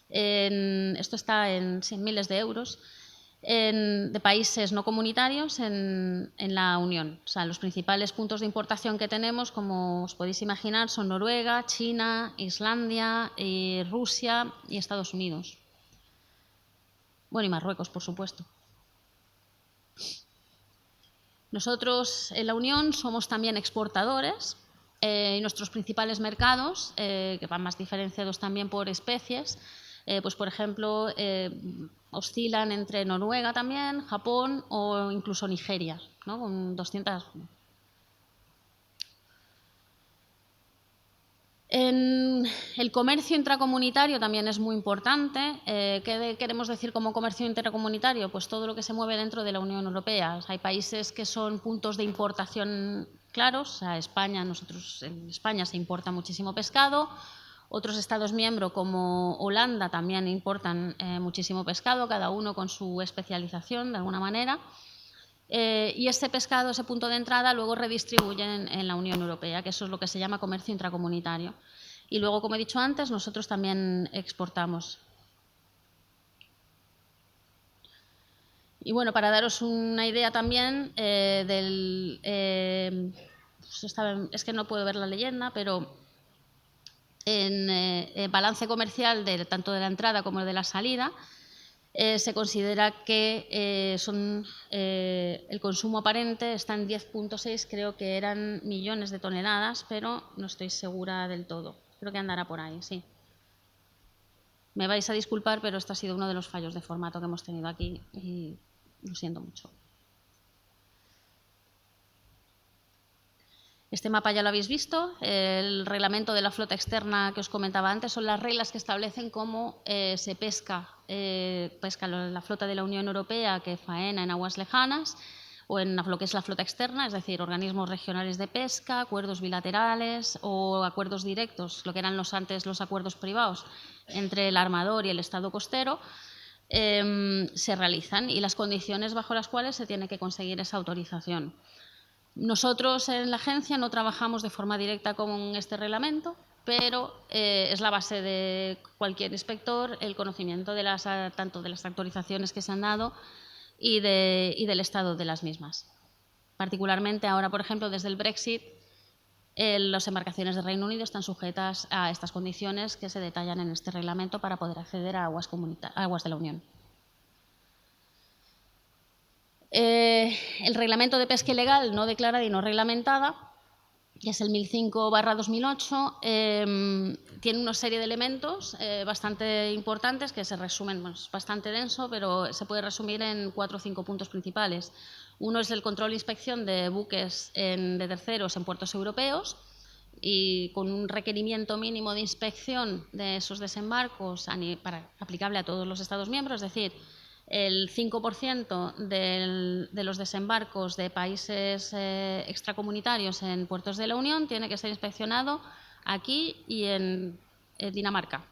Esto está en miles de euros, de países no comunitarios en la Unión. O sea, los principales puntos de importación que tenemos, como os podéis imaginar, son Noruega, China, Islandia, Rusia y Estados Unidos. Bueno, y Marruecos, por supuesto. Nosotros en la Unión somos también exportadores, y nuestros principales mercados, que van más diferenciados también por especies, pues por ejemplo, oscilan entre Noruega también, Japón o incluso Nigeria, ¿no? Con 200. En el comercio intracomunitario también es muy importante. ¿Qué queremos decir como comercio intracomunitario? Pues todo lo que se mueve dentro de la Unión Europea. Hay países que son puntos de importación claros. O sea, en España se importa muchísimo pescado. Otros Estados miembros, como Holanda, también importan muchísimo pescado, cada uno con su especialización de alguna manera. Y ese pescado, ese punto de entrada, luego redistribuyen en la Unión Europea, que eso es lo que se llama comercio intracomunitario. Y luego, como he dicho antes, nosotros también exportamos. Y bueno, para daros una idea también es que no puedo ver la leyenda, pero En balance comercial tanto de la entrada como de la salida, se considera que el consumo aparente está en 10,6, creo que eran millones de toneladas, pero no estoy segura del todo. Creo que andará por ahí, sí. Me vais a disculpar, pero esto ha sido uno de los fallos de formato que hemos tenido aquí y lo siento mucho. Este mapa ya lo habéis visto. El reglamento de la flota externa que os comentaba antes son las reglas que establecen cómo se pesca la flota de la Unión Europea que faena en aguas lejanas o en lo que es la flota externa, es decir, organismos regionales de pesca, acuerdos bilaterales o acuerdos directos, lo que eran antes los acuerdos privados entre el armador y el Estado costero, se realizan y las condiciones bajo las cuales se tiene que conseguir esa autorización. Nosotros en la agencia no trabajamos de forma directa con este reglamento, pero es la base de cualquier inspector el conocimiento tanto de las autorizaciones que se han dado y del estado de las mismas. Particularmente ahora, por ejemplo, desde el Brexit, las embarcaciones de Reino Unido están sujetas a estas condiciones que se detallan en este reglamento para poder acceder a aguas de la Unión. El reglamento de pesca ilegal no declarada y no reglamentada, que es el 1005/2008, tiene una serie de elementos bastante importantes que se resumen, bueno, es bastante denso, pero se puede resumir en 4 o 5 puntos principales. Uno es el control e inspección de buques de terceros en puertos europeos y con un requerimiento mínimo de inspección de esos desembarcos aplicable a todos los Estados miembros, es decir, el 5% de los desembarcos de países extracomunitarios en puertos de la Unión tiene que ser inspeccionado aquí y en Dinamarca.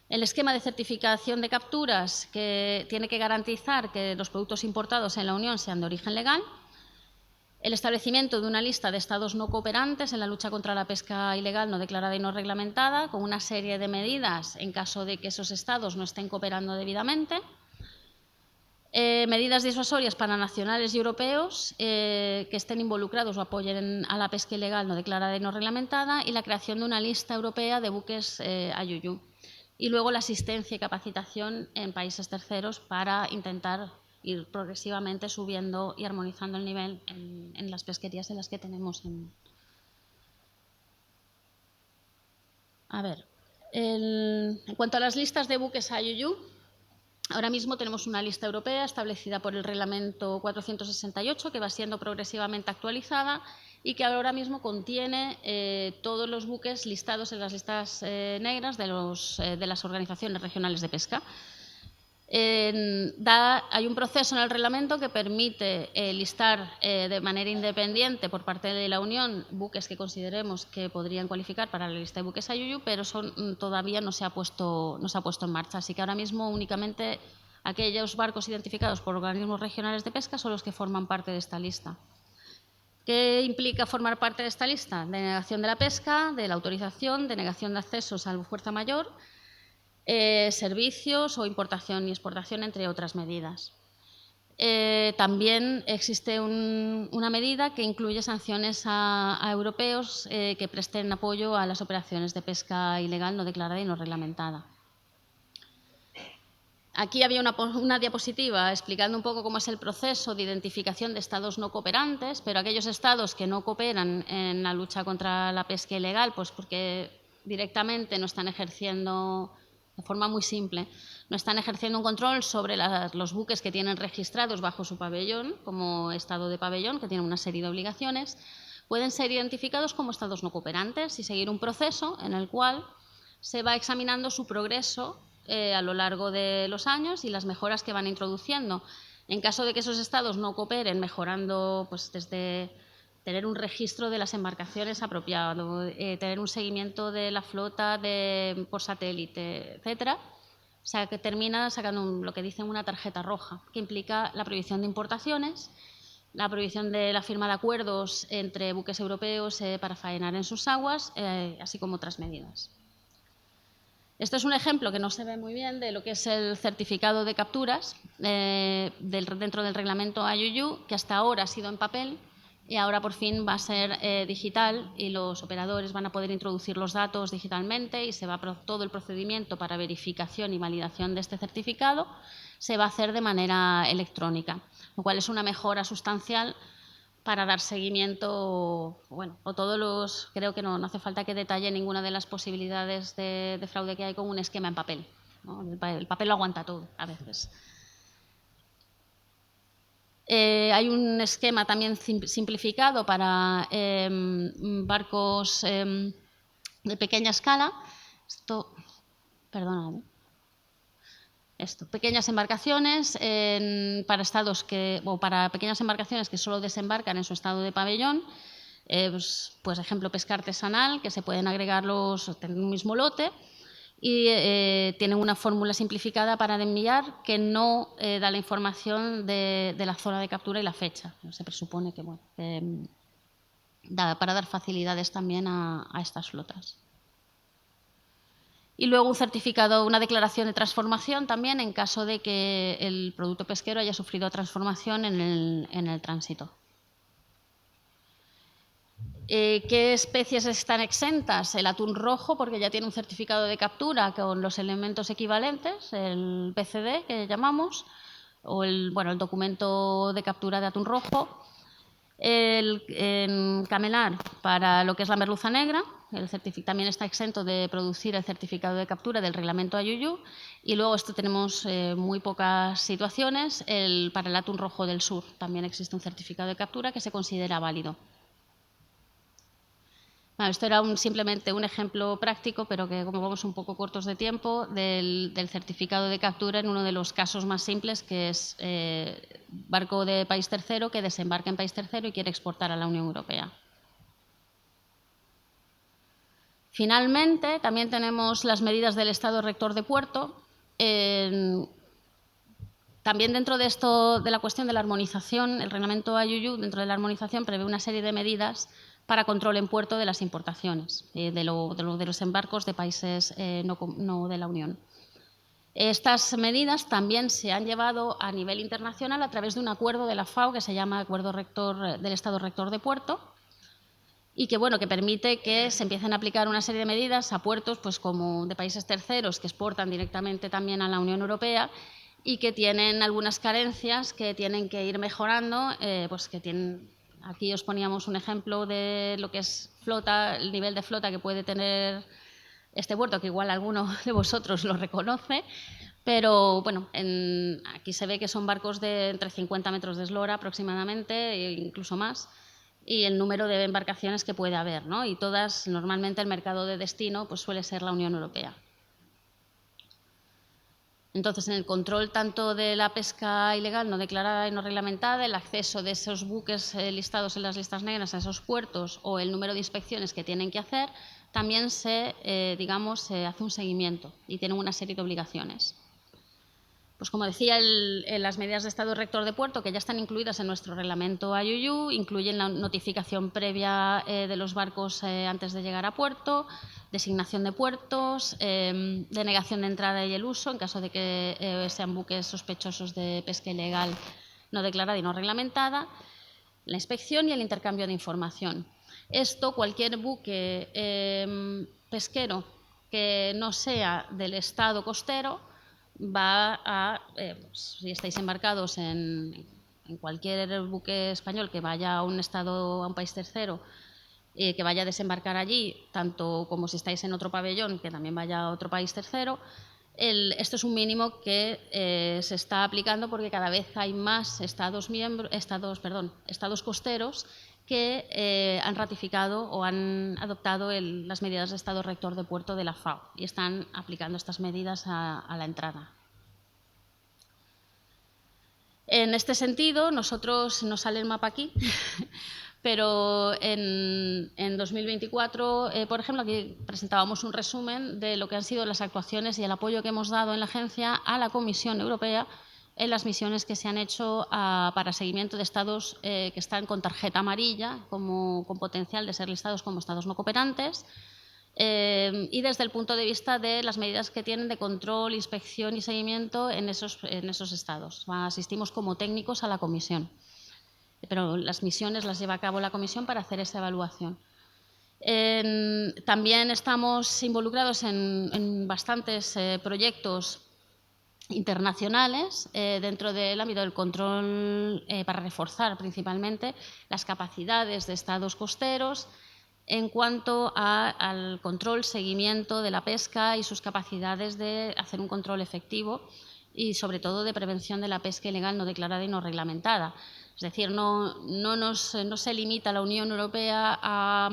El esquema de certificación de capturas que tiene que garantizar que los productos importados en la Unión sean de origen legal. El establecimiento de una lista de estados no cooperantes en la lucha contra la pesca ilegal no declarada y no reglamentada, con una serie de medidas en caso de que esos estados no estén cooperando debidamente. Medidas disuasorias para nacionales y europeos que estén involucrados o apoyen a la pesca ilegal no declarada y no reglamentada, y la creación de una lista europea de buques IUU. Y luego la asistencia y capacitación en países terceros para intentar ir progresivamente subiendo y armonizando el nivel en las pesquerías en las que tenemos. En cuanto a las listas de buques IUU, ahora mismo tenemos una lista europea establecida por el Reglamento 468 que va siendo progresivamente actualizada y que ahora mismo contiene todos los buques listados en las listas negras de las organizaciones regionales de pesca. Hay un proceso en el reglamento que permite listar de manera independiente por parte de la Unión buques que consideremos que podrían cualificar para la lista de buques IUU, pero todavía no se ha puesto en marcha. Así que ahora mismo únicamente aquellos barcos identificados por organismos regionales de pesca son los que forman parte de esta lista. ¿Qué implica formar parte de esta lista? Denegación de la pesca, de la autorización, denegación de acceso salvo fuerza mayor, servicios o importación y exportación, entre otras medidas. También existe una medida que incluye sanciones a europeos que presten apoyo a las operaciones de pesca ilegal no declarada y no reglamentada. Aquí había una diapositiva explicando un poco cómo es el proceso de identificación de estados no cooperantes, pero aquellos estados que no cooperan en la lucha contra la pesca ilegal, pues porque directamente no están ejerciendo, de forma muy simple, no están ejerciendo un control sobre los buques que tienen registrados bajo su pabellón, como estado de pabellón, que tienen una serie de obligaciones, pueden ser identificados como estados no cooperantes y seguir un proceso en el cual se va examinando su progreso a lo largo de los años y las mejoras que van introduciendo. En caso de que esos estados no cooperen, mejorando pues, desde tener un registro de las embarcaciones apropiado, tener un seguimiento de la flota por satélite, etcétera, o sea, que termina sacando lo que dicen una tarjeta roja, que implica la prohibición de importaciones, la prohibición de la firma de acuerdos entre buques europeos para faenar en sus aguas, así como otras medidas. Esto es un ejemplo que no se ve muy bien de lo que es el certificado de capturas dentro del reglamento IUU, que hasta ahora ha sido en papel y ahora por fin va a ser digital y los operadores van a poder introducir los datos digitalmente y todo el procedimiento para verificación y validación de este certificado se va a hacer de manera electrónica, lo cual es una mejora sustancial para dar seguimiento, bueno, creo que no hace falta que detalle ninguna de las posibilidades de fraude que hay con un esquema en papel, ¿no? El papel lo aguanta todo a veces. Hay un esquema también simplificado para barcos de pequeña escala. Pequeñas embarcaciones para pequeñas embarcaciones que solo desembarcan en su estado de pabellón, pues ejemplo pesca artesanal, que se pueden agregar en un mismo lote y tienen una fórmula simplificada para enviar que no da la información de la zona de captura y la fecha. Se presupone que para dar facilidades también a estas flotas. Y luego un certificado, una declaración de transformación también en caso de que el producto pesquero haya sufrido transformación en el tránsito. ¿Qué especies están exentas? El atún rojo, porque ya tiene un certificado de captura con los elementos equivalentes, el BCD que llamamos, o el documento de captura de atún rojo. El camelar, para lo que es la merluza negra, también está exento de producir el certificado de captura del reglamento IUU. Y luego tenemos muy pocas situaciones. Para el atún rojo del sur también existe un certificado de captura que se considera válido. Bueno, esto era simplemente un ejemplo práctico, pero que como vamos un poco cortos de tiempo, del certificado de captura en uno de los casos más simples, que es barco de país tercero que desembarca en país tercero y quiere exportar a la Unión Europea. Finalmente, también tenemos las medidas del Estado rector de puerto. También dentro de la cuestión de la armonización, el reglamento IUU, dentro de la armonización, prevé una serie de medidas para control en puerto de las importaciones, de los embarcos de países no de la Unión. Estas medidas también se han llevado a nivel internacional a través de un acuerdo de la FAO que se llama Acuerdo del Estado Rector de Puerto y que permite que se empiecen a aplicar una serie de medidas a puertos pues, como de países terceros que exportan directamente también a la Unión Europea y que tienen algunas carencias que tienen que ir mejorando, aquí os poníamos un ejemplo de lo que es flota, el nivel de flota que puede tener este puerto, que igual alguno de vosotros lo reconoce, pero bueno, aquí se ve que son barcos de entre 50 metros de eslora aproximadamente, e incluso más, y el número de embarcaciones que puede haber, ¿no? Y todas, normalmente el mercado de destino pues suele ser la Unión Europea. Entonces, en el control tanto de la pesca ilegal, no declarada y no reglamentada, el acceso de esos buques listados en las listas negras a esos puertos o el número de inspecciones que tienen que hacer, también se hace un seguimiento y tienen una serie de obligaciones. Pues como decía, las medidas de Estado rector de puerto, que ya están incluidas en nuestro reglamento IUU, incluyen la notificación previa de los barcos antes de llegar a puerto, designación de puertos, denegación de entrada y el uso en caso de que sean buques sospechosos de pesca ilegal no declarada y no reglamentada, la inspección y el intercambio de información. Esto, cualquier buque pesquero que no sea del Estado costero, si estáis embarcados en cualquier buque español que vaya a un país tercero, que vaya a desembarcar allí, tanto como si estáis en otro pabellón, que también vaya a otro país tercero, esto es un mínimo que se está aplicando porque cada vez hay más estados costeros que han ratificado o han adoptado las medidas de Estado rector de puerto de la FAO y están aplicando estas medidas a la entrada. En este sentido, nos sale el mapa aquí, pero en 2024, por ejemplo, aquí presentábamos un resumen de lo que han sido las actuaciones y el apoyo que hemos dado en la agencia a la Comisión Europea en las misiones que se han hecho para seguimiento de estados que están con tarjeta amarilla, con potencial de ser listados como estados no cooperantes, y desde el punto de vista de las medidas que tienen de control, inspección y seguimiento en esos estados. Asistimos como técnicos a la comisión. pero las misiones las lleva a cabo la comisión para hacer esa evaluación. También estamos involucrados en bastantes proyectos internacionales dentro del ámbito del control para reforzar principalmente las capacidades de estados costeros en cuanto al control, seguimiento de la pesca y sus capacidades de hacer un control efectivo y sobre todo de prevención de la pesca ilegal no declarada y no reglamentada. Es decir, no se limita la Unión Europea a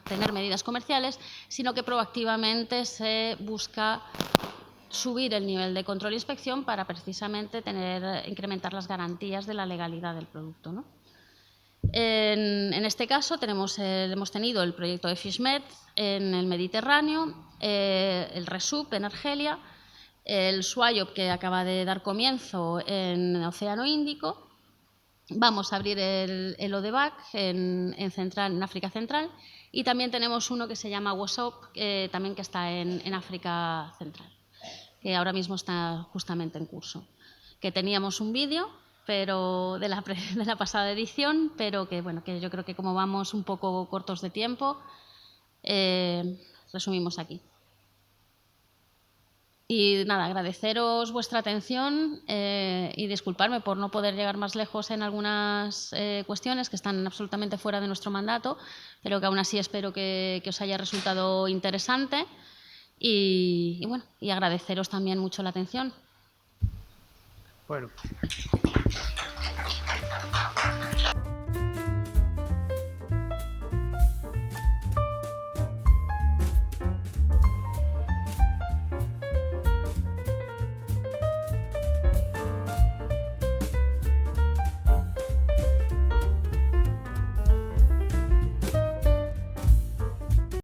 tener medidas comerciales, sino que proactivamente se busca subir el nivel de control e inspección para precisamente incrementar las garantías de la legalidad del producto, ¿no? En este caso hemos tenido el proyecto de FishMed en el Mediterráneo, el RESUP en Argelia, el SWIOP que acaba de dar comienzo en el Océano Índico. Vamos a abrir el ODEVAC en África Central y también tenemos uno que se llama WASOP, también que está en África Central, que ahora mismo está justamente en curso. Que teníamos un vídeo pero de la pasada edición, pero que, bueno, que yo creo que como vamos un poco cortos de tiempo, resumimos aquí. Y nada, agradeceros vuestra atención y disculparme por no poder llegar más lejos en algunas cuestiones que están absolutamente fuera de nuestro mandato, pero que aún así espero que os haya resultado interesante y bueno, y agradeceros también mucho la atención. Bueno.